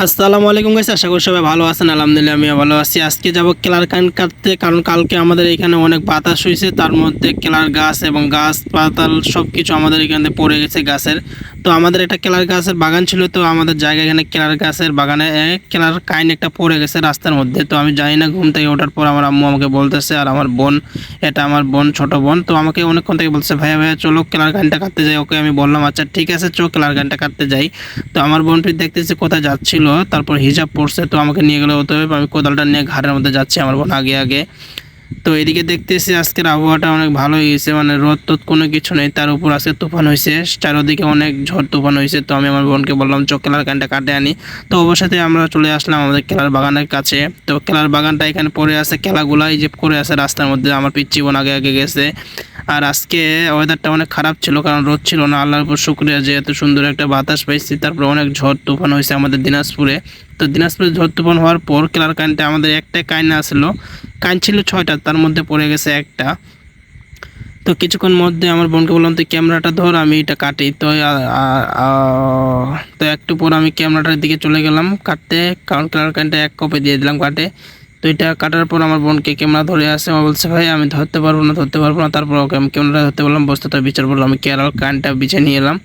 আসসালামু আলাইকুম গাইস, আশা করি সবাই ভালো আছেন। আলহামদুলিল্লাহ আমিও ভালো আছি। আজকে যাব কেলার কান কাটতে, কারণ কালকে আমাদের এখানে অনেক বাতাস হয়েছে, তার মধ্যে কেলার গাছ এবং গাছ পাতাল সব কিছু আমাদের এখানে পড়ে গেছে গাছের। তো আমাদের একটা কেলার গাছের বাগান ছিল, তো আমাদের জায়গায় এখানে কেলার গাছের বাগানে কেলার কাইন একটা পড়ে গেছে রাস্তার মধ্যে। তো আমি জানি না, ঘুম থেকে ওঠার পর আমার আম্মু আমাকে বলতেছে, আর আমার বোন, এটা আমার বোন, ছোট বোন, তো আমাকে অনেকক্ষণ থেকে বলছে ভাইয়া ভাইয়া চলো কেলার কাইনটা কাটতে যাই। ওকে আমি বললাম আচ্ছা ঠিক আছে চলো কেলার কাইনটা কাটতে যাই। তো আমার বোনটি দেখতেছি কোথায় যাচ্ছিল, তারপর হিজাব পড়ছে, তো আমাকে নিয়ে গেলে হতে হবে। আমি কোদালটা নিয়ে ঘাড়ের মধ্যে যাচ্ছি, আমার বোন আগে আগে। তো এদিকে দেখতেছি আজকের আবহাওয়াটা অনেক ভালো হয়েছে, মানে রোদ টোদ কোনো কিছু নেই, তার উপর আজকে তুফান হয়েছে, চারোদিকে অনেক ঝড় তুফান হয়েছে। তো আমি আমার বোনকে বললাম চো কেলার কানটা কাটে আনি। তো অবশ্যই আমরা চলে আসলাম আমাদের কেলার বাগানের কাছে। তো কেলার বাগানটা এখানে পড়ে আছে, কেলাগুলাই যে করে আছে রাস্তার মধ্যে। আমার পিচ্চি বোন আগে আগে গেছে। আর আজকে ওয়েদারটা অনেক খারাপ ছিল, কারণ রোদ ছিল না। আল্লাহর উপর শুকরিয়া যে এত সুন্দর একটা বাতাস পাইছি। তারপর অনেক ঝড় তুফান হয়েছে আমাদের দিনাজপুরে। তো দিনাজপুরে ঝড় তুফান হওয়ার পর কেলার কাইনটা আমাদের একটা কাইন আসলো, কাইন ছিল 6টা, তার মধ্যে পড়ে গেছে একটা। তো কিছুক্ষণ মধ্যে আমার বোনকে বললাম তুই ক্যামেরাটা ধর, আমি এটা কাটি। তো তো একটু পর আমি ক্যামেরাটার দিকে চলে গেলাম কাটতে, কারণ কেলার কাইনটা এক কপে দিয়ে দিলাম কাটে। তো এটা কাটার পর আমার বোনকে ক্যামেরা ধরে আসে, ও বলছে ভাই আমি ধরতে পারবো না। তারপর ওকে আমি ক্যামেরা ধরতে বললাম, বস্তাটা বিচার বললাম, আমি কেলার কাইনটা বিছে নিয়ে এলাম।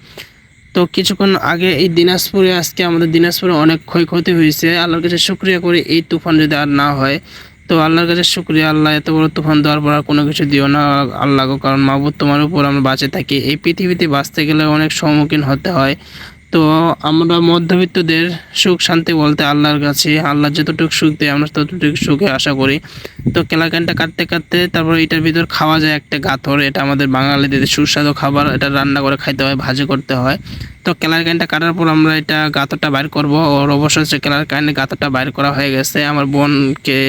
তো কিছুক্ষণ আগে এই দিনাজপুরে, আজকে আমাদের দিনাজপুরে অনেক ক্ষয়ক্ষতি হয়েছে। আল্লাহর কাছে শুকরিয়া করি এই তুফান যদি আর না হয়। তো আল্লাহর কাছে শুকরিয়া, আল্লাহ এত বড় তুফান দেওয়ার পর আর কোনো কিছু দিও না আল্লাহ গো, কারণ মাহবুব তোমার উপর আমরা বাঁচে থাকি। এই পৃথিবীতে বাঁচতে গেলে অনেক সম্মুখীন হতে হয়। তো আমরা মধ্যবিত্তদের সুখ শান্তি বলতে আল্লাহর কাছে, আল্লাহ যতটুকু সুখ দেয় আমরা ততটুকু সুখে আশা করি। তো কেলাকানটা কাটতে কাটতে তারপর এটার ভিতর খাওয়া যায় একটা গাথর, এটা আমাদের বাঙালিদের সুস্বাদু খাবার, এটা রান্না করে খাইতে হয়, ভাজি করতে হয়। তো কেলার কাইনটা কাটার পর আমরা এটা গাথরটা বাইর করবো, ওর অবশ্যই কেলার কাইনে গাথরটা বাইর করা হয়ে গেছে। আমার বোনকে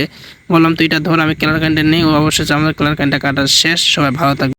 বললাম তুই এটা ধর, আমি কেলার কাইনটা নেই। ও অবশ্যই আমাদের কেলার কাইনটা কাটার শেষ। সবাই ভালো থাকবে।